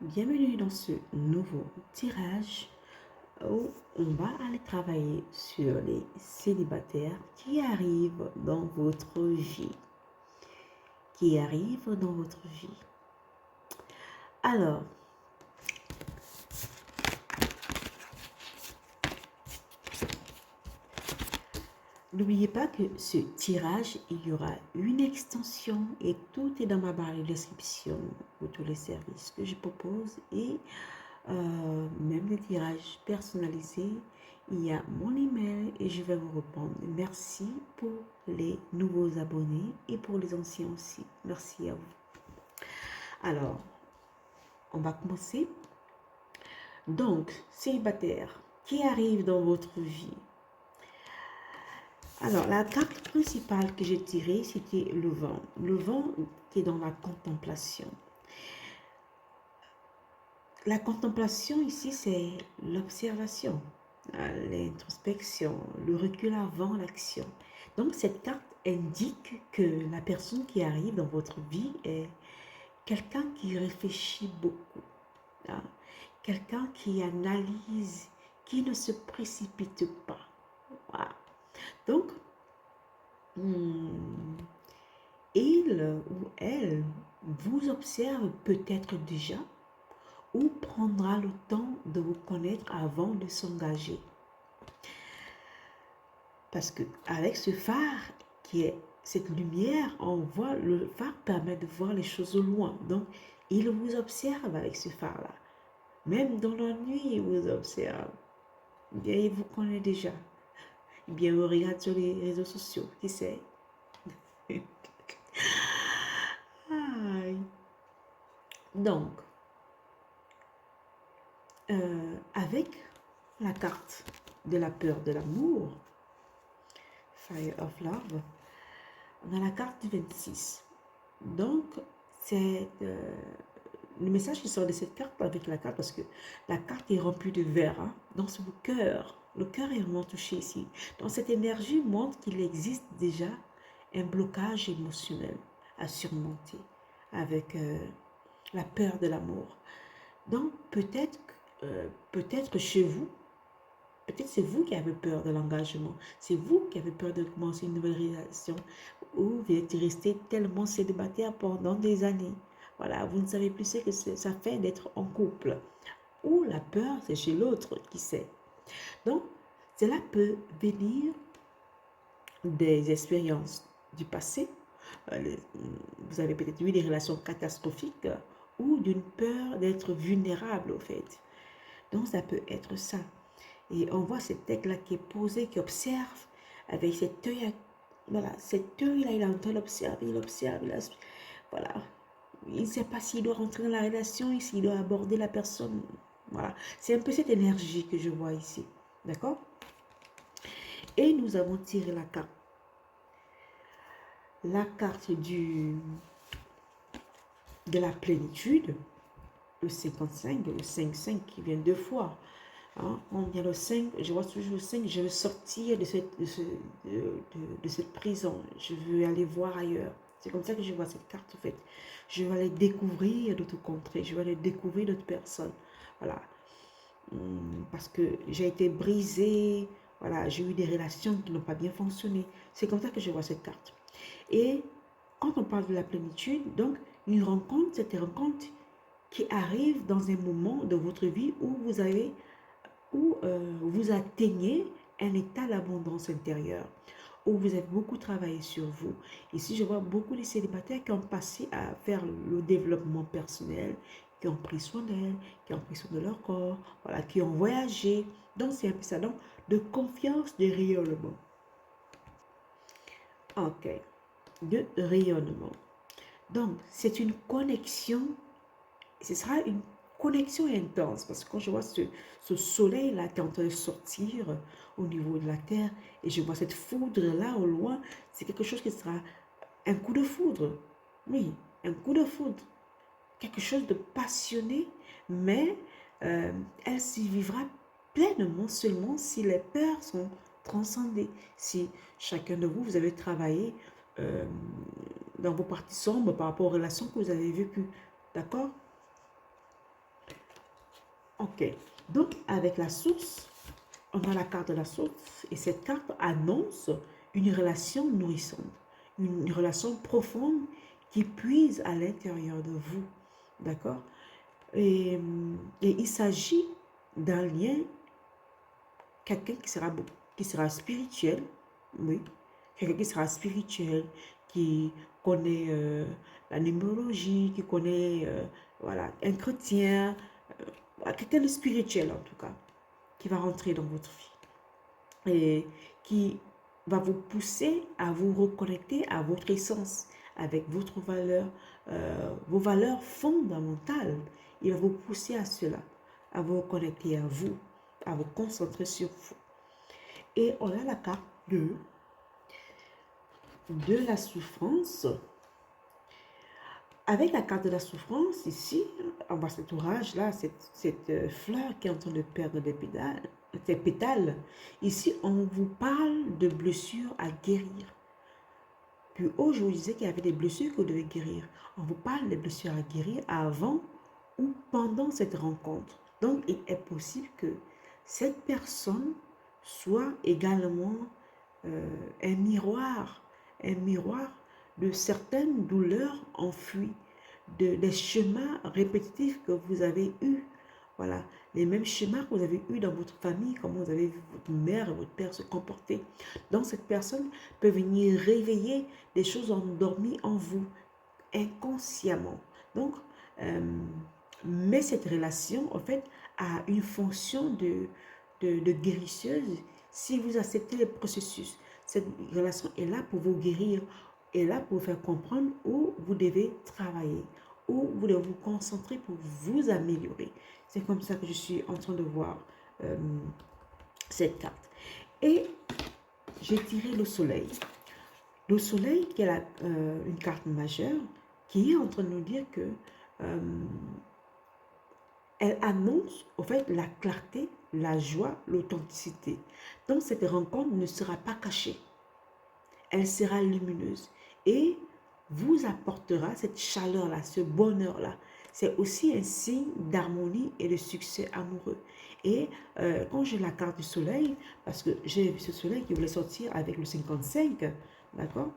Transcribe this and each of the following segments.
Bienvenue dans ce nouveau tirage où on va aller travailler sur les célibataires qui arrivent dans votre vie. Qui arrivent dans votre vie. Alors, n'oubliez pas que ce tirage, il y aura une extension et tout est dans ma barre de description pour tous les services que je propose et même des tirages personnalisés. Il y a mon email et je vais vous répondre. Merci pour les nouveaux abonnés et pour les anciens aussi. Merci à vous. Alors, on va commencer. Donc, célibataire, qui arrive dans votre vie? Alors, la carte principale que j'ai tirée, c'était le vent. Le vent qui est dans la contemplation. La contemplation ici, c'est l'observation, l'introspection, le recul avant l'action. Donc, cette carte indique que la personne qui arrive dans votre vie est quelqu'un qui réfléchit beaucoup, hein, quelqu'un qui analyse, qui ne se précipite pas. Voilà. Donc, il ou elle vous observe peut-être déjà ou prendra le temps de vous connaître avant de s'engager. Parce que avec ce phare qui est cette lumière, on voit, le phare permet de voir les choses au loin. Donc, il vous observe avec ce phare-là. Même dans la nuit, il vous observe. Bien, il vous connaît déjà. Bien, il regarde sur les réseaux sociaux. Qui sait? Donc, avec la carte de la peur de l'amour, Fire of Love, on a la carte du 26. Donc, c'est le message qui sort de cette carte avec la carte, parce que la carte est remplie de verre, hein, dans son cœur. Le cœur est vraiment touché ici. Donc, cette énergie montre qu'il existe déjà un blocage émotionnel à surmonter avec la peur de l'amour. Donc, peut-être chez vous, peut-être c'est vous qui avez peur de l'engagement. C'est vous qui avez peur de commencer une nouvelle relation ou vous êtes resté tellement célibataire pendant des années. Voilà, vous ne savez plus ce que ça fait d'être en couple. Ou la peur, c'est chez l'autre, qui sait. Donc, cela peut venir des expériences du passé. Vous avez peut-être eu des relations catastrophiques ou d'une peur d'être vulnérable, au fait. Donc, ça peut être ça. Et on voit cet aigle-là qui est posé, qui observe avec cet œil. Voilà, cet œil-là, il est en train d'observer, il observe, voilà. Il ne sait pas s'il doit rentrer dans la relation, s'il doit aborder la personne. Voilà, c'est un peu cette énergie que je vois ici. D'accord? Et nous avons tiré la carte. La carte de la plénitude, le 55, le 5-5 qui vient deux fois. Hein, on vient le 5, je vois toujours le 5, je veux sortir de cette prison, je veux aller voir ailleurs. C'est comme ça que je vois cette carte en fait. Je vais aller découvrir d'autres contrées, je vais aller découvrir d'autres personnes. Voilà. Parce que j'ai été brisée, voilà, j'ai eu des relations qui n'ont pas bien fonctionné. C'est comme ça que je vois cette carte. Et quand on parle de la plénitude, donc une rencontre, c'est une rencontre qui arrive dans un moment de votre vie où vous atteignez un état d'abondance intérieure, où vous avez beaucoup travaillé sur vous. Ici, je vois beaucoup de célibataires qui ont passé à faire le développement personnel, qui ont pris soin d'elles, qui ont pris soin de leur corps, voilà, qui ont voyagé. Donc, c'est un peu ça, donc, de confiance, de rayonnement. Ok, de rayonnement. Donc, c'est une connexion, ce sera une connexion intense, parce que quand je vois ce soleil-là qui est en train de sortir au niveau de la terre, et je vois cette foudre-là au loin, c'est quelque chose qui sera un coup de foudre. Oui, un coup de foudre. Quelque chose de passionné, mais elle s'y vivra pleinement seulement si les peurs sont transcendées. Si chacun de vous, vous avez travaillé euh, dans vos parties sombres par rapport aux relations que vous avez vécues. D'accord? Ok. Donc, avec la source, on a la carte de la source et cette carte annonce une relation nourrissante, une relation profonde qui puise à l'intérieur de vous. D'accord? Et, et il s'agit d'un lien, quelqu'un qui sera spirituel, oui, quelqu'un qui sera spirituel, qui connaît la numérologie, qui connaît, voilà, un chrétien, quelqu'un de spirituel en tout cas, qui va rentrer dans votre vie et qui va vous pousser à vous reconnecter à votre essence, avec votre valeur, vos valeurs fondamentales. Il va vous pousser à cela, à vous reconnecter à vous, à vous concentrer sur vous. Et on a la carte de la souffrance. Avec la carte de la souffrance, ici, on voit cet orage-là, cette fleur qui est en train de perdre des pétales. Ici, on vous parle de blessures à guérir. Puis haut, je vous disais qu'il y avait des blessures que vous devez guérir. On vous parle des blessures à guérir avant ou pendant cette rencontre. Donc, il est possible que cette personne soit également un miroir de certaines douleurs enfouies, des schémas répétitifs que vous avez eus. Voilà, les mêmes schémas que vous avez eus dans votre famille, comment vous avez vu votre mère et votre père se comporter. Donc, cette personne peut venir réveiller des choses endormies en vous, inconsciemment. Donc, mais cette relation, en fait, a une fonction de guérisseuse si vous acceptez le processus. Cette relation est là pour vous guérir, est là pour vous faire comprendre où vous devez travailler, où vous devez vous concentrer pour vous améliorer. C'est comme ça que je suis en train de voir cette carte. Et j'ai tiré le soleil. Le soleil, qui est une carte majeure, qui est en train de nous dire que elle annonce au fait la clarté, la joie, l'authenticité. Donc cette rencontre ne sera pas cachée. Elle sera lumineuse et vous apportera cette chaleur-là, ce bonheur-là. C'est aussi un signe d'harmonie et de succès amoureux. Et quand j'ai la carte du soleil, parce que j'ai vu ce soleil qui voulait sortir avec le 55, d'accord?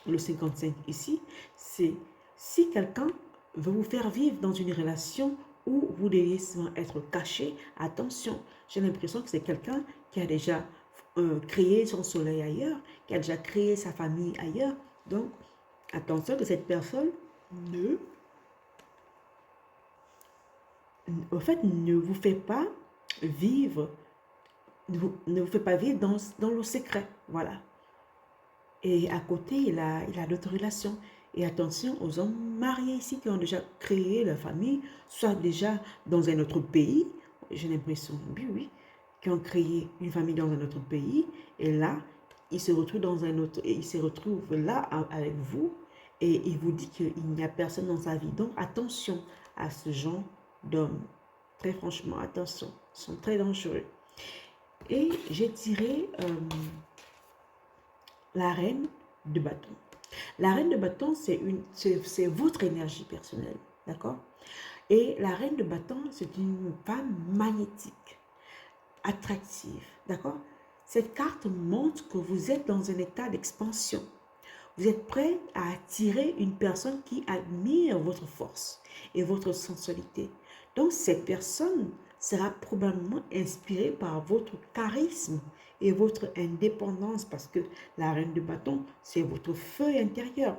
Le 55 ici, c'est si quelqu'un veut vous faire vivre dans une relation où vous devez souvent être caché, attention, j'ai l'impression que c'est quelqu'un qui a déjà créé son soleil ailleurs, qui a déjà créé sa famille ailleurs. Donc, attention que cette personne ne vous fait pas vivre, ne vous fait pas vivre dans le secret. Voilà. Et à côté, il a d'autres relations. Et attention aux hommes mariés ici qui ont déjà créé leur famille, soit déjà dans un autre pays, j'ai l'impression, oui, oui, qui ont créé une famille dans un autre pays. Et là, il se retrouve dans un autre, et il se retrouve là avec vous, et il vous dit qu'il n'y a personne dans sa vie. Donc attention à ce genre d'hommes. Très franchement, attention, ils sont très dangereux. Et j'ai tiré la reine de bâton. La reine de bâton, c'est votre énergie personnelle, d'accord? Et la reine de bâton, c'est une femme magnétique, attractive, d'accord? Cette carte montre que vous êtes dans un état d'expansion. Vous êtes prêt à attirer une personne qui admire votre force et votre sensualité. Donc, cette personne sera probablement inspirée par votre charisme et votre indépendance parce que la reine de bâton, c'est votre feu intérieur.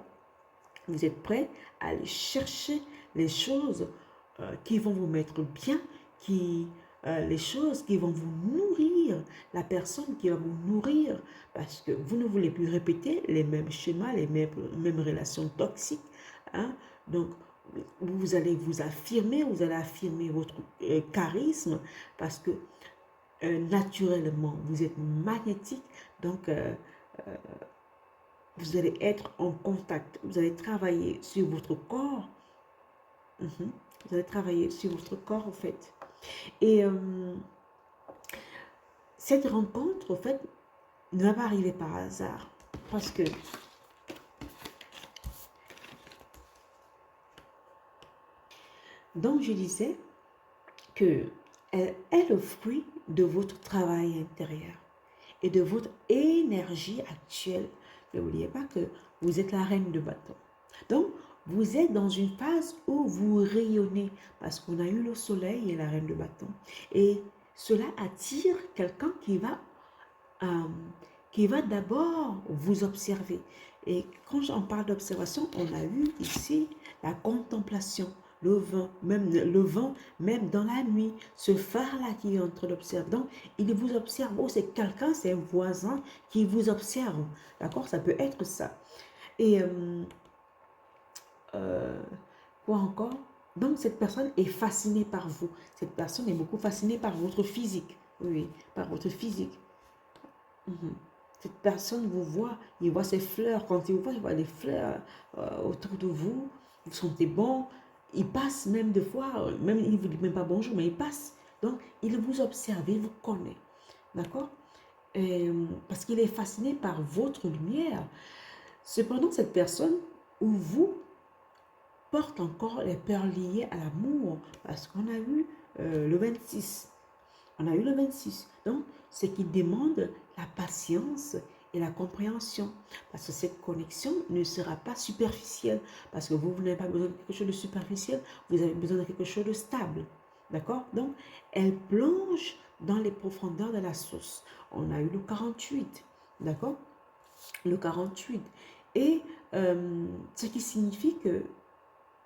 Vous êtes prêt à aller chercher les choses qui vont vous mettre bien, les choses qui vont vous nourrir, la personne qui va vous nourrir, parce que vous ne voulez plus répéter les mêmes schémas, les mêmes relations toxiques. Hein? Donc, vous allez vous affirmer, vous allez affirmer votre charisme, parce que naturellement, vous êtes magnétique, donc vous allez être en contact, vous allez travailler sur votre corps. Vous allez travailler sur votre corps, en fait. Et cette rencontre, en fait, ne va pas arriver par hasard. Parce que donc, je disais que elle est le fruit de votre travail intérieur et de votre énergie actuelle. N'oubliez pas que vous êtes la reine de bâton. Donc, vous êtes dans une phase où vous rayonnez parce qu'on a eu le soleil et la reine de bâton. Et cela attire quelqu'un qui va d'abord vous observer. Et quand on parle d'observation, on a vu ici la contemplation, le vent, même dans la nuit, ce phare-là qui est en train d'observer. Donc, il vous observe. Oh, c'est quelqu'un, c'est un voisin qui vous observe. D'accord? Ça peut être ça. Et quoi encore? Donc, cette personne est fascinée par vous. Cette personne est beaucoup fascinée par votre physique. Oui, par votre physique. Mhm. Cette personne vous voit, il voit ses fleurs. Quand il vous voit, il voit des fleurs autour de vous. Vous sentez bon. Il passe même des fois, même il ne vous dit même pas bonjour, mais il passe. Donc, il vous observe, il vous connaît. D'accord? Parce qu'il est fasciné par votre lumière. Cependant, cette personne ou vous porte encore les peurs liées à l'amour. Parce qu'on a eu le 26. On a eu le 26. Donc, ce qui demande la patience et la compréhension. Parce que cette connexion ne sera pas superficielle. Parce que vous n'avez pas besoin de quelque chose de superficiel. Vous avez besoin de quelque chose de stable. D'accord? Donc, elle plonge dans les profondeurs de la source. On a eu le 48. D'accord? Le 48. Et ce qui signifie que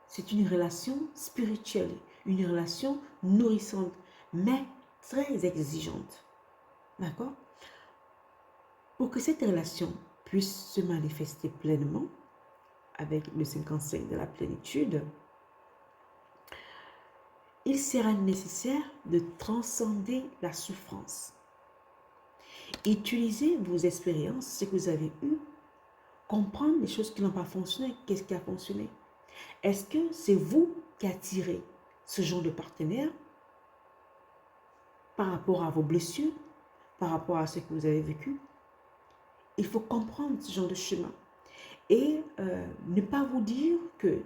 c'est une relation spirituelle, une relation nourrissante, mais très exigeante. D'accord? Pour que cette relation puisse se manifester pleinement, avec le 55 de la plénitude, il sera nécessaire de transcender la souffrance. Utilisez vos expériences, ce que vous avez eu, comprendre les choses qui n'ont pas fonctionné, qu'est-ce qui a fonctionné. Est-ce que c'est vous qui attirez ce genre de partenaire par rapport à vos blessures, par rapport à ce que vous avez vécu? Il faut comprendre ce genre de chemin et ne pas vous dire que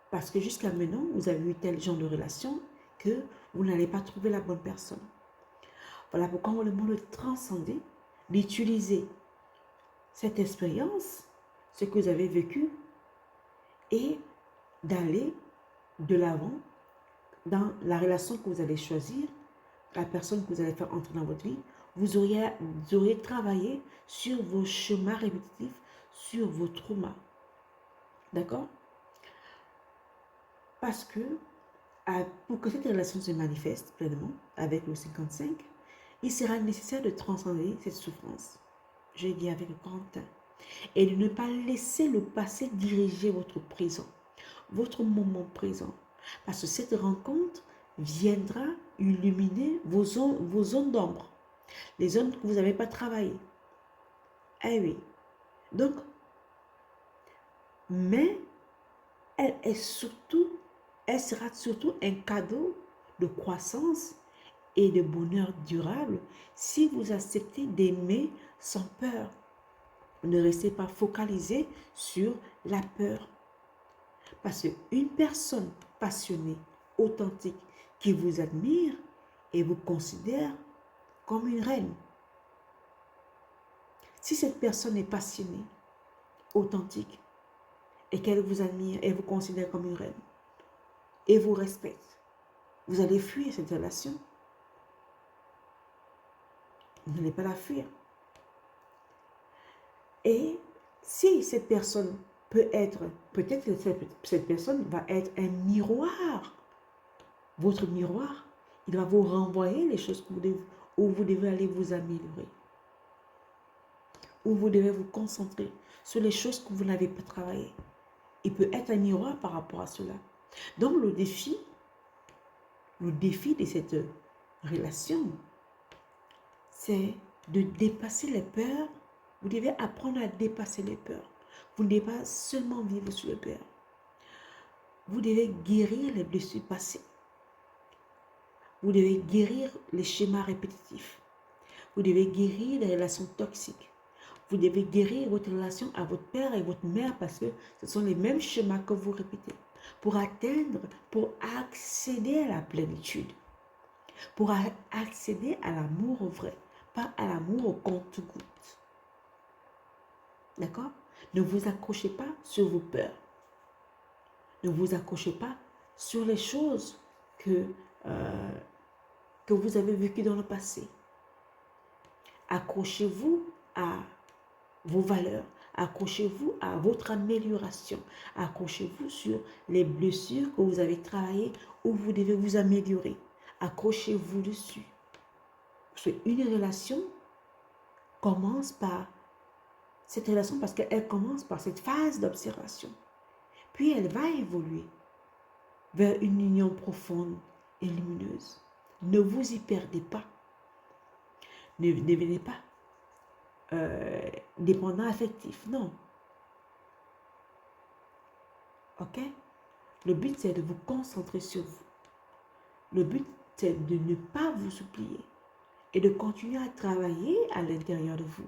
parce que jusqu'à maintenant, vous avez eu tel genre de relation que vous n'allez pas trouver la bonne personne. Voilà pourquoi on le demande de transcender, d'utiliser cette expérience, ce que vous avez vécu et d'aller de l'avant dans la relation que vous allez choisir, la personne que vous allez faire entrer dans votre vie. Vous auriez travaillé sur vos schémas répétitifs, sur vos traumas. D'accord? Parce que pour que cette relation se manifeste pleinement avec le 55, il sera nécessaire de transcender cette souffrance. J'ai dit avec le Corentin. Et de ne pas laisser le passé diriger votre présent, votre moment présent. Parce que cette rencontre viendra illuminer vos zones d'ombre, les zones que vous n'avez pas travaillées. Eh oui. Donc, mais elle sera surtout un cadeau de croissance et de bonheur durable si vous acceptez d'aimer sans peur. Ne restez pas focalisé sur la peur. Parce qu'une personne passionnée, authentique, qui vous admire et vous considère comme une reine. Si cette personne est passionnée, authentique, et qu'elle vous admire et vous considère comme une reine, et vous respecte, vous allez fuir cette relation. Vous n'allez pas la fuir. Et si cette personne peut-être que cette personne va être un miroir, votre miroir, il va vous renvoyer les choses où vous devez aller vous améliorer, où vous devez vous concentrer sur les choses que vous n'avez pas travaillées. Il peut être un miroir par rapport à cela. Donc le défi de cette relation, c'est de dépasser les peurs. Vous devez apprendre à dépasser les peurs. Vous ne devez pas seulement vivre sur les peurs. Vous devez guérir les blessures passées. Vous devez guérir les schémas répétitifs. Vous devez guérir les relations toxiques. Vous devez guérir votre relation à votre père et votre mère parce que ce sont les mêmes schémas que vous répétez pour accéder à la plénitude. pour accéder à l'amour vrai, pas à l'amour au compte-gouttes. D'accord? Ne vous accrochez pas sur vos peurs. Ne vous accrochez pas sur les choses euh, que vous avez vécues dans le passé. Accrochez-vous à vos valeurs. Accrochez-vous à votre amélioration. Accrochez-vous sur les blessures que vous avez travaillées où vous devez vous améliorer. Accrochez-vous dessus. Parce qu'une relation commence par cette relation parce qu'elle commence par cette phase d'observation. Puis elle va évoluer vers une union profonde et lumineuse. Ne vous y perdez pas. Ne devenez pas dépendant affectif. Non. Ok? Le but, c'est de vous concentrer sur vous. Le but, c'est de ne pas vous oublier et de continuer à travailler à l'intérieur de vous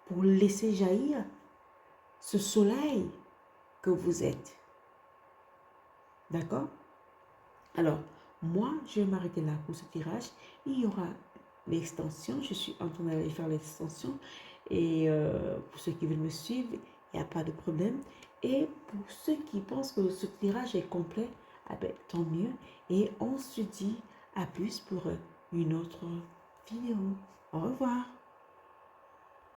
pour laisser jaillir ce soleil que vous êtes. D'accord? Alors, moi, je vais m'arrêter là pour ce tirage. Il y aura l'extension. Je suis en train d'aller faire l'extension. Et pour ceux qui veulent me suivre, il n'y a pas de problème. Et pour ceux qui pensent que ce tirage est complet, ah ben, tant mieux. Et on se dit à plus pour une autre vidéo. Au revoir.